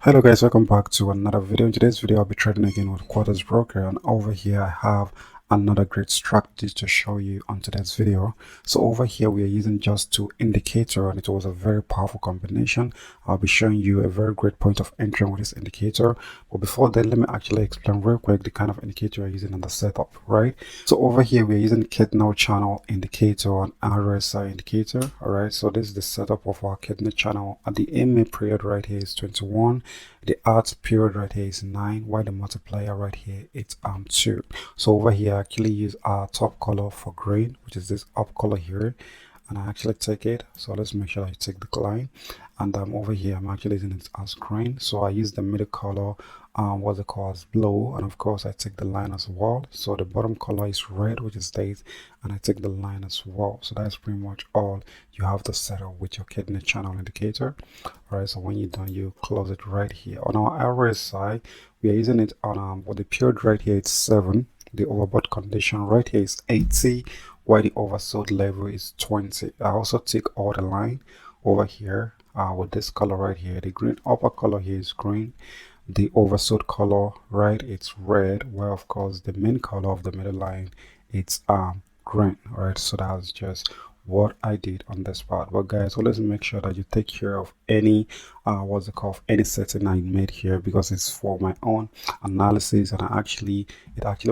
Hello guys, welcome back to another video. In today's video I'll be trading again with Quarters Broker, and over here I have another great strategy to show you on today's video. So over here we are using just two indicator, and it was a very powerful combination. I'll be showing you a very great point of entry with this indicator, but before that let me actually explain real quick the kind of indicator we're using in the setup, right? So over here we're using Candle channel indicator and RSI indicator. All right, so this is the setup of our Candle channel, and the MA period right here is 21. The art period right here is 9, while the multiplier right here it's 2. So over here I actually use our top color for green, which is this up color here, and I actually take it. So let's make sure I take the line, and over here I'm actually using it as green. So I use the middle color, what's it called, as blue, and of course I take the line as well. So the bottom color is red, which is days, and I take the line as well. So that's pretty much all you have to set up with your kidney channel indicator. All right, so when you're done, you close it right here. On our RSI, we are using it on what the period right here it's 7. The overbought condition right here is 80, while the oversold level is 20. I also take all the line over here with this color right here. The green upper color here is green. The oversold color right it's red, where of course the main color of the middle line it's green. All right, so that's just what I did on this part. But guys, always make sure that you take care of any what's it called, any setting I made here, because it's for my own analysis, and it actually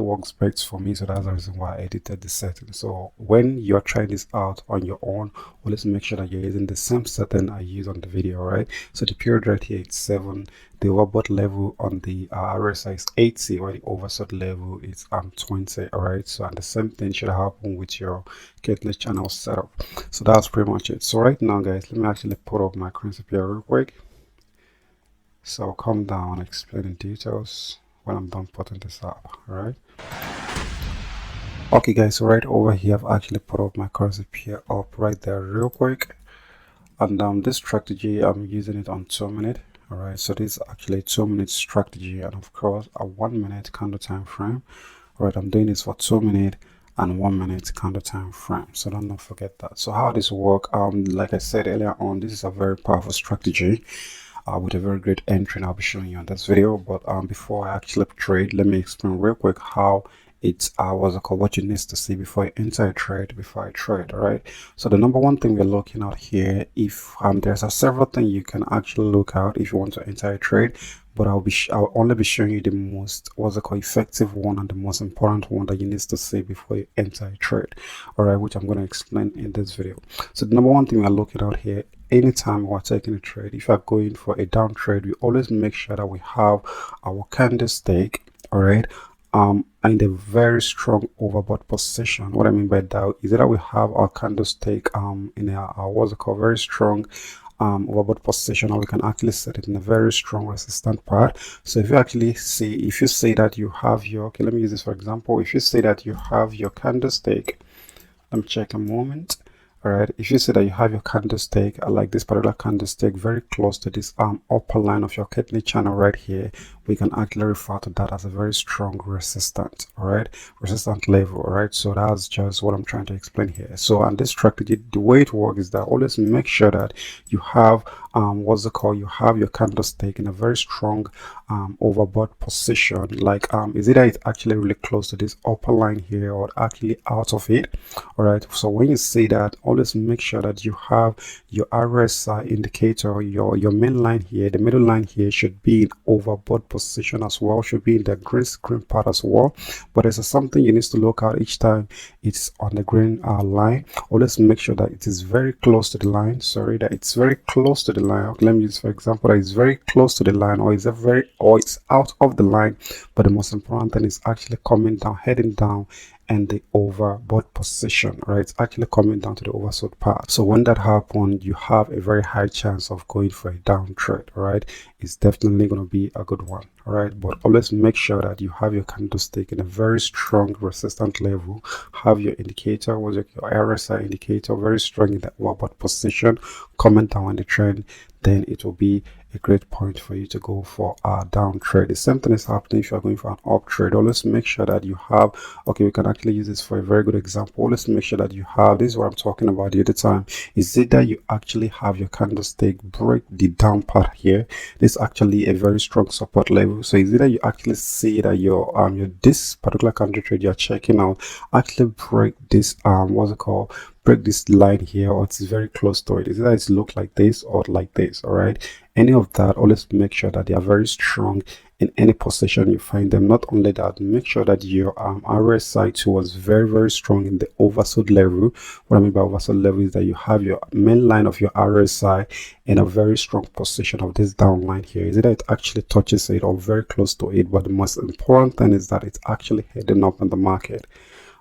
works best for me. So that's the reason why I edited the setting. So when you're trying this out on your own, always make sure that you're using the same setting I use on the video. Right, so the period right here it's 7. The overbought level on the RSI is 80, while the oversold level is 20. All right, so and the same thing should happen with your Catalyst channel setup. So that's pretty much it. So right now guys, let me actually put up my currency pair real quick. So I'll come down and explain in details when I'm done putting this up. All right, okay guys, so right over here I've actually put up my currency pair up right there real quick, and this strategy I'm using it on 2 minutes. All right, so this is actually a 2-minute strategy, and of course a 1 minute candle time frame. All right, I'm doing this for 2 minutes and 1 minute candle time frame, so don't forget that. So how this work, like I said earlier on, this is a very powerful strategy with a very great entry, and I'll be showing you on this video. But before I actually trade, let me explain real quick how it's what you need to see before you enter a trade, before I trade. All right, so the number one thing we're looking at here, if there's several things you can actually look out if you want to enter a trade, but I'll only be showing you the most effective one and the most important one that you need to see before you enter a trade. All right, which I'm going to explain in this video. So the number one thing we're looking at here, anytime we're taking a trade, if you're going for a down trade, we always make sure that we have our candlestick, all right, in a very strong overbought position. What I mean by that is that we have our candlestick in a very strong overbought position, or we can actually set it in a very strong resistant part. So if you say that you have your, okay, let me use this for example. If you say that you have your candlestick, let me check a moment. All right, if you say that you have your candlestick like this particular candlestick very close to this upper line of your kidney channel right here, we can actually refer to that as a very strong resistant. All right, resistant level. All right, so that's just what I'm trying to explain here. So on this strategy, the way it works is that always make sure that you have you have your candlestick in a very strong overbought position. Like is either it's actually really close to this upper line here or actually out of it. All right, so when you see that, always make sure that you have your RSI indicator, your main line here, the middle line here should be in overbought position as well, should be in the green part as well. But there's something you need to look at each time it's on the green line. Always make sure that it is very close to the line. Sorry, that it's very close to the line. Okay, let me use for example that it's very close to the line, or it's out of the line. But the most important thing is actually coming down, heading down, and the overbought position, right? It's actually coming down to the oversold part. So when that happens, you have a very high chance of going for a down trade. All right, it's definitely going to be a good one. All right, but always make sure that you have your candlestick in a very strong resistant level, have your indicator, your RSI indicator very strong in that overbought position, comment down on the trend, then it will be a great point for you to go for a down trade. The same thing is happening if you're going for an up trade. Always make sure that you have, okay, we can actually use this for a very good example. Always make sure that you have, this is what I'm talking about the other time, is it that you actually have your candlestick break the down part here. This is actually a very strong support level. So is it that you actually see that your this particular candle trade you're checking out actually break this what's it called, break this line here, or it's very close to it. Is it that it's look like this or like this? All right, any of that, always make sure that they are very strong in any position you find them. Not only that, make sure that your RSI too was very strong in the oversold level. What I mean by oversold level is that you have your main line of your RSI in a very strong position of this down line here. Is it that it actually touches it or very close to it? But the most important thing is that it's actually heading up in the market.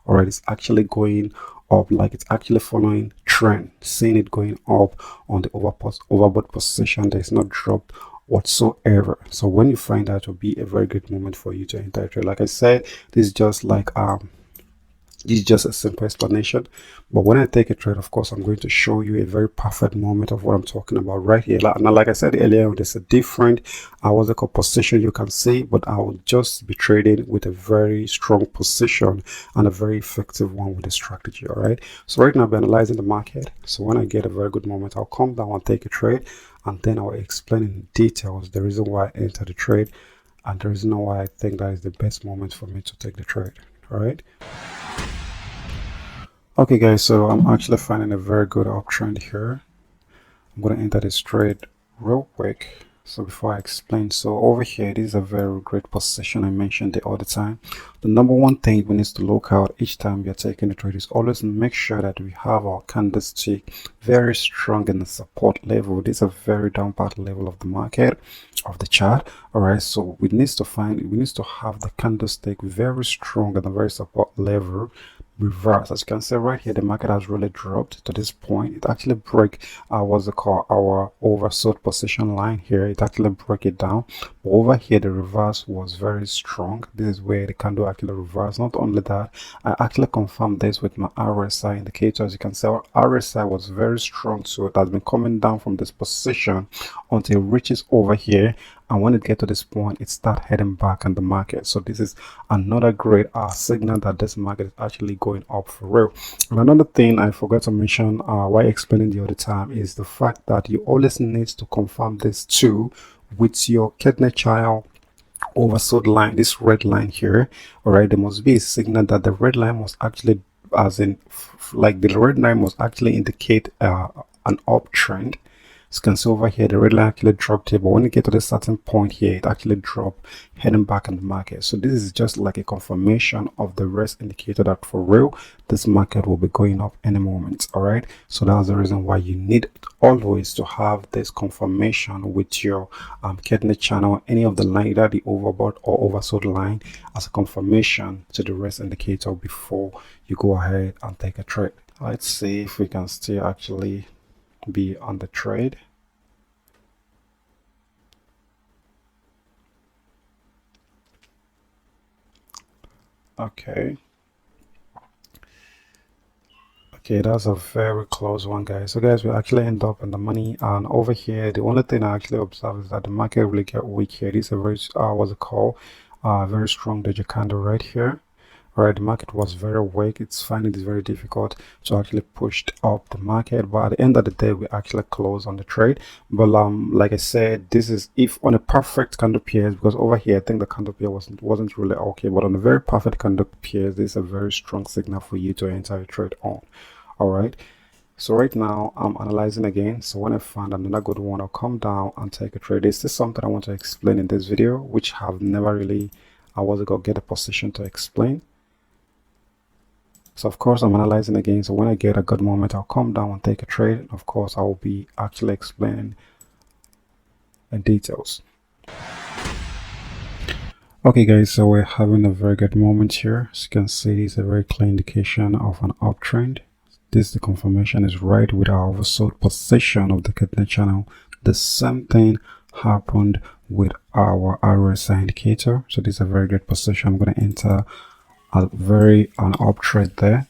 All right, it's actually going up, like it's actually following trend, seeing it going up on the overbought position. There's no drop whatsoever. So when you find that, it will be a very good moment for you to enter a trade. Like I said, this is just like this is just a simple explanation, but when I take a trade, of course, I'm going to show you a very perfect moment of what I'm talking about right here. Now, like I said earlier, there's a different what's it called, position you can see, but I will just be trading with a very strong position and a very effective one with the strategy. All right, so right now I'll be analyzing the market. So when I get a very good moment, I'll come down and take a trade, and then I'll explain in details the reason why I entered the trade and the reason why I think that is the best moment for me to take the trade. All right. Okay guys, so I'm actually finding a very good uptrend here. I'm going to enter this trade real quick. So before I explain, so over here, this is a very great position. I mentioned it all the time. The number one thing we need to look out each time we are taking the trade is always make sure that we have our candlestick very strong in the support level. This is a very down part level of the market, of the chart. All right, so we need to have the candlestick very strong at a very support level. Reverse, as you can see right here, the market has really dropped to this point. It actually break what's it called, our oversold position line here. It actually broke it down, but over here the reverse was very strong. This is where the candle actually reversed. Not only that, I actually confirmed this with my RSI indicator. As you can see, our RSI was very strong, so it has been coming down from this position until it reaches over here, and when it gets to this point, it starts heading back in the market. So this is another great signal that this market is actually going up for real. And another thing I forgot to mention while explaining the other time is the fact that you always need to confirm this too with your kidney child oversold line, this red line here. All right, there must be a signal that the red line must actually, as in like the red line must actually indicate an uptrend. As you can see over here, the red line actually dropped here, but when you get to this certain point here, it actually dropped, heading back in the market. So this is just like a confirmation of the rest indicator that for real, this market will be going up any moment. All right, so that's the reason why you need always to have this confirmation with your kidney channel, any of the line, either the overbought or oversold line, as a confirmation to the rest indicator before you go ahead and take a trade. Let's see if we can still actually be on the trade. Okay, that's a very close one, guys. So guys, we actually end up in the money, and over here the only thing I actually observe is that the market really get weak here. This is a very what's it called, very strong doji candle right here. All right, the market was very weak. It's finding it very difficult to actually push up the market, but at the end of the day, we actually close on the trade. But like I said, this is if on a perfect candle pairs, because over here I think the candle pair wasn't really okay, but on a very perfect candle pairs, this is a very strong signal for you to enter a trade on. All right, so right now I'm analyzing again. So when I find another good one, I'll come down and take a trade. This is something I want to explain in this video, which have never really get a position to explain. So of course I'm analyzing again. So when I get a good moment, I'll come down and take a trade. Of course, I will be actually explaining in details. Okay guys, so we're having a very good moment here. As you can see, it's a very clear indication of an uptrend. This, the confirmation is right with our oversold position of the kidney channel. The same thing happened with our RSI indicator. So this is a very good position. I'm going to enter an uptrend there.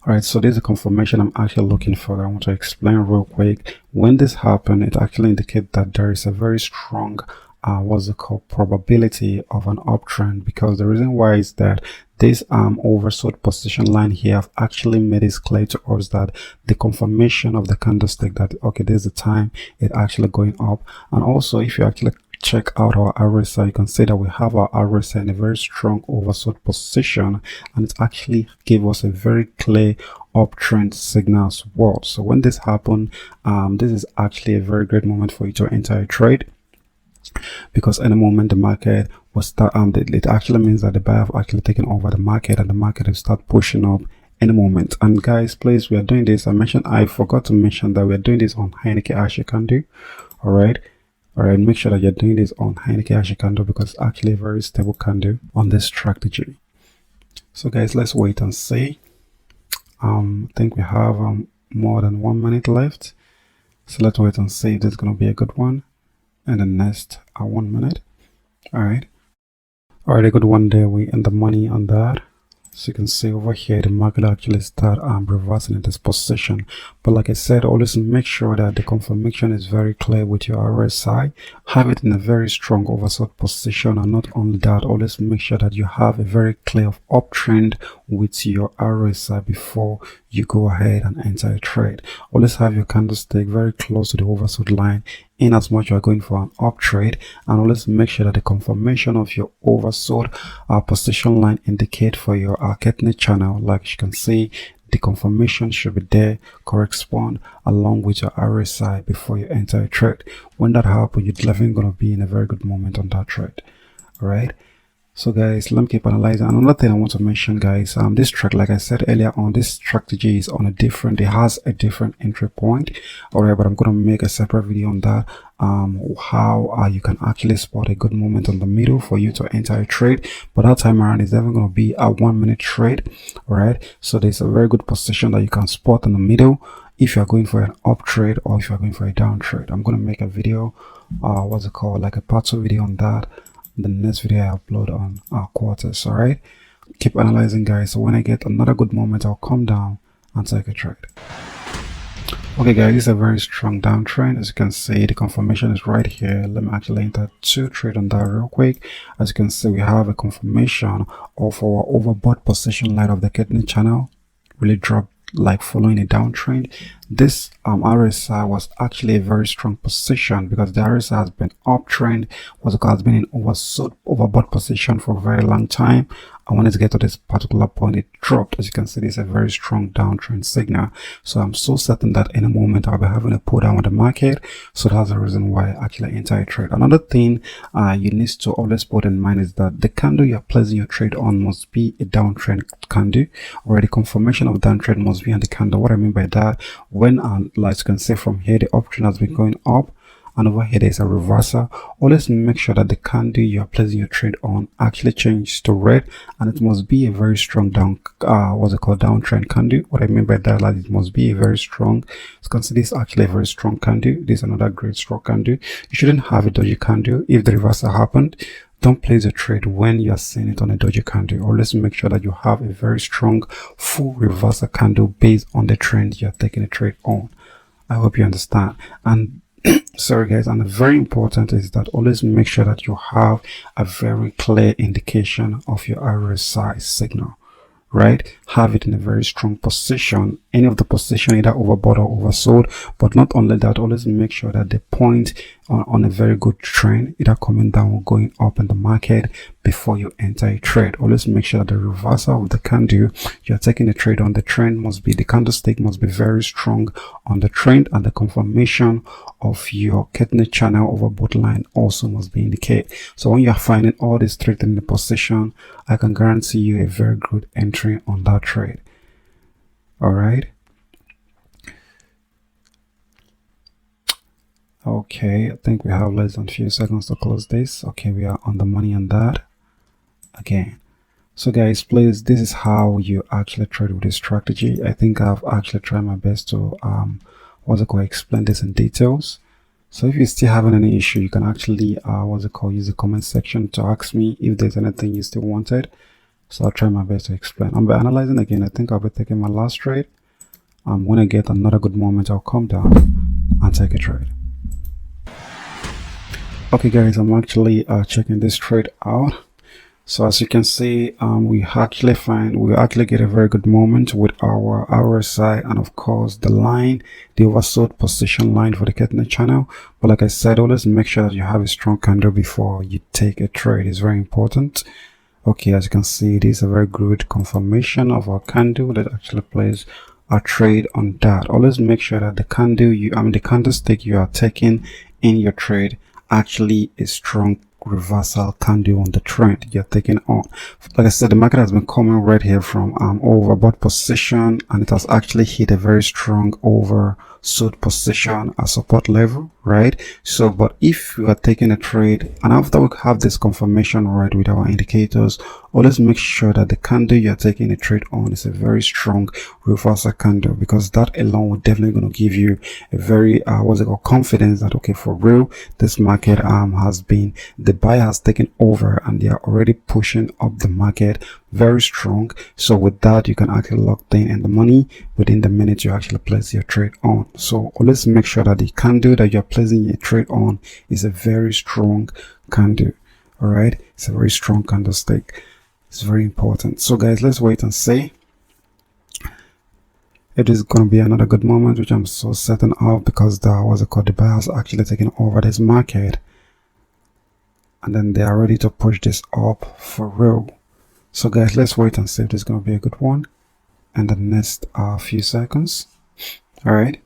All right, so there's a confirmation I'm actually looking for that I want to explain real quick. When this happened, it actually indicates that there is a very strong what's it called, probability of an uptrend, because the reason why is that this oversold position line here have actually made it clear to us that the confirmation of the candlestick that okay, there's a time it actually going up. And also if you actually check out our RSI, you can see that we have our RSI in a very strong oversold position, and it actually gave us a very clear uptrend signal as well. So when this happened, this is actually a very great moment for you to enter a trade, because any moment the market will start it actually means that the buyer have actually taken over the market, and the market will start pushing up any moment. And guys, please, we are doing this, I forgot to mention that we are doing this on Heineken Asia candle. All right, make sure that you're doing this on Heineken Asia candle, because it's actually a very stable candle on this strategy. So guys, let's wait and see. I think we have more than 1 minute left, so let's wait and see if this is going to be a good one in the next 1 minute. All right, a good one there. We in the money on that. So you can see over here the market actually start reversing in this position. But like I said, always make sure that the confirmation is very clear with your RSI. Have it in a very strong oversold position, and not only that, always make sure that you have a very clear uptrend with your RSI before you go ahead and enter a trade. Always have your candlestick very close to the oversold line in as much you are going for an up trade, and always make sure that the confirmation of your oversold position line indicate for your Ketne channel. Like you can see, the confirmation should be there, correspond along with your RSI before you enter a trade. When that happens, you're definitely going to be in a very good moment on that trade. All right, so guys, let me keep analyzing. Another thing I want to mention, guys, this track, like I said earlier on, this strategy is on a different, it has a different entry point. All right, but I'm going to make a separate video on that, how you can actually spot a good moment on the middle for you to enter a trade. But that time around is never going to be a 1 minute trade. All right, so there's a very good position that you can spot in the middle if you're going for an up trade or if you're going for a down trade. I'm going to make a video, what's it called, like a part 2 video on that. The next video I upload on our quarters. All right, keep analyzing, guys. So when I get another good moment, I'll come down and take a trade. Okay guys, this is a very strong downtrend. As you can see, the confirmation is right here. Let me actually enter 2 trade on that real quick. As you can see, we have a confirmation of our overbought position line of the Ketne channel really dropped, like following a downtrend. This RSI was actually a very strong position, because the RSI has been uptrend, has been in overbought position for a very long time. I wanted to get to this particular point, it dropped. As you can see, this is a very strong downtrend signal. So I'm so certain that in a moment I'll be having a pull down on the market. So that's the reason why I actually enter a trade. Another thing you need to always put in mind is that the candle you're placing your trade on must be a downtrend candle, or the confirmation of downtrend must be on the candle. What I mean by that, when like you can see from here, the uptrend has been going up, and over here there's a reversal. Always make sure that the candle you are placing your trade on actually changes to red, and it must be a very strong downtrend candle. What I mean by that, like, it must be a very strong, so consider this actually a very strong candle. This is another great strong candle. You shouldn't have a dodgy candle. If the reversal happened, don't place a trade when you are seeing it on a dodgy candle. Always make sure that you have a very strong full reversal candle based on the trend you're taking a trade on. I hope you understand. And sorry guys, and very important is that always make sure that you have a very clear indication of your RSI signal. Right, have it in a very strong position, any of the position, either overbought or oversold. But not only that, always make sure that the point on a very good trend, either coming down or going up in the market before you enter a trade. Always make sure that the reversal of the candle you're taking a trade on, the trend must be, the candlestick must be very strong on the trend, and the confirmation of your Ketne channel overbought line also must be indicated. So when you're finding all these trades in the position, I can guarantee you a very good entry on that trade. All right, okay, I think we have less than a few seconds to close this. Okay, we are on the money on that again. So guys, please, this is how you actually trade with this strategy. I think I've actually tried my best to explain this in details. So if you're still having any issue, you can actually use the comment section to ask me if there's anything you still wanted. So I'll try my best to explain. I'm analyzing again. I think I'll be taking my last trade. When I get another good moment, I'll come down and take a trade. Okay guys, I'm actually checking this trade out. So as you can see, we actually get a very good moment with our RSI and of course the line, the oversold position line for the Ketner channel. But like I said, always make sure that you have a strong candle before you take a trade. It's very important. Okay, as you can see, this is a very good confirmation of our candle that actually plays a trade on that. Always make sure that the candle the candlestick you are taking in your trade actually a strong reversal candle on the trend you're taking on. Like I said, the market has been coming right here from overbought position, and it has actually hit a very strong oversold position at support level, right? So but if you are taking a trade and after we have this confirmation right with our indicators, always make sure that the candle you're taking a trade on is a very strong reversal candle, because that alone will definitely going to give you a very confidence that okay, for real, this market has been, the buyer has taken over and they are already pushing up the market very strong. So with that, you can actually lock in the money within the minute you actually place your trade on. So always make sure that the candle that you're placing your trade on is a very strong candle. All right, it's a very strong candlestick. It's very important. So guys, let's wait and see. It is going to be another good moment, which I'm so certain of, because the buyers actually taking over this market, and then they are ready to push this up for real. So guys, let's wait and see if this is going to be a good one in the next few seconds. All right.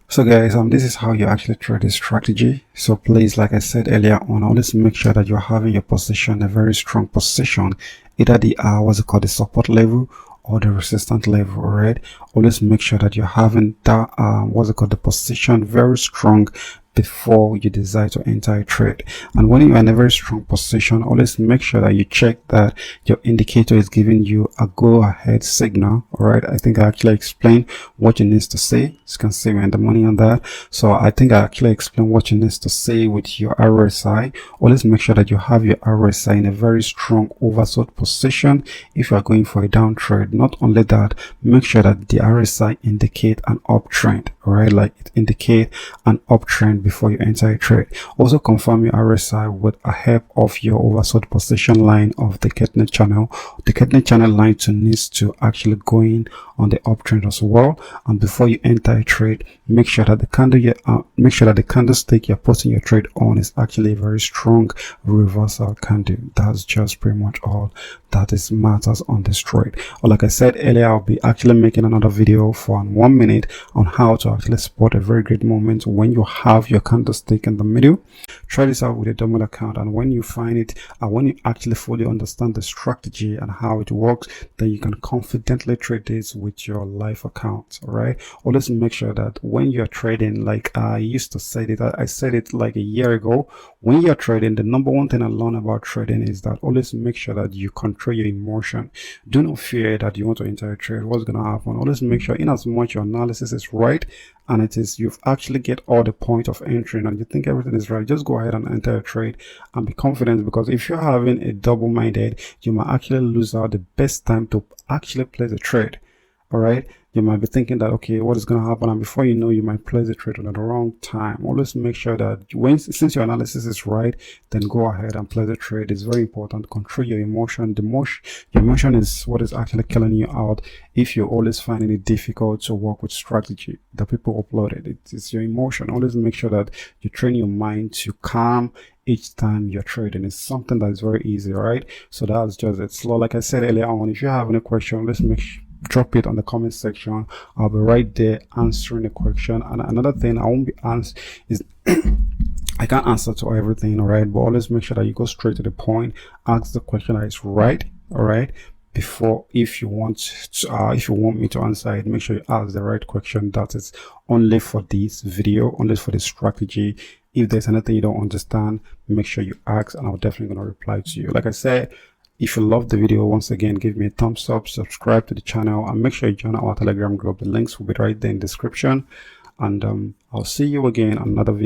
So guys, this is how you actually trade this strategy. So please, like I said earlier on, always make sure that you're having your position a very strong position, either the the support level or the resistance level. All right, always make sure that you're having that the position very strong before you decide to enter a trade. And when you're in a very strong position, always make sure that you check that your indicator is giving you a go ahead signal. All right, I think I actually explained what you need to say. You can see we're in the money on that. So I think I actually explained what you need to say with your RSI. Always make sure that you have your RSI in a very strong oversold position if you are going for a down trade. Not only that, make sure that the RSI indicate an uptrend. All right, like it indicate an uptrend before you enter a trade. Also confirm your RSI with a help of your oversold position line of the Ketner channel. The Ketner channel line needs to actually go in on the uptrend as well. And before you enter a trade, make sure that the candlestick you're putting your trade on is actually a very strong reversal candle. That's just pretty much all that is matters on this trade. Or like I said earlier, I'll be actually making another video for 1 minute on how to actually spot a very great moment when you have your candlestick in the middle. Try this out with a demo account, and when you find it, and when you actually fully understand the strategy and how it works, then you can confidently trade this with your live account. All right, always make sure that when you're trading, like I used to say it, I said it like a year ago, when you're trading, the number one thing I learned about trading is that always make sure that you control your emotion. Do not fear that you want to enter a trade. What's going to happen? Always make sure, in as much your analysis is right and it is, you've actually get all the point of entry and you think everything is right, just go ahead and enter a trade and be confident, because if you're having a double-minded, you might actually lose out the best time to actually place a trade. All right, you might be thinking that okay, what is going to happen, and before you know, you might place the trade at the wrong time. Always make sure that since your analysis is right, then go ahead and place the trade. It's very important. Control your emotion. Your emotion is what is actually killing you out if you're always finding it difficult to work with strategy that people uploaded. It's your emotion. Always make sure that you train your mind to calm each time you're trading. It's something that is very easy. All right, so that's just it. So like I said earlier on, if you have any question, let's drop it on the comment section. I'll be right there answering the question. And another thing I won't be answering is I can't answer to everything, all right, but always make sure that you go straight to the point, ask the question that is right. All right, before, if you want me to answer it, make sure you ask the right question. That is only for this video, only for the strategy. If there's anything you don't understand, make sure you ask and I'm definitely going to reply to you. Like I said, if you love the video, once again, give me a thumbs up, subscribe to the channel, and make sure you join our Telegram group. The links will be right there in the description. And I'll see you again on another video.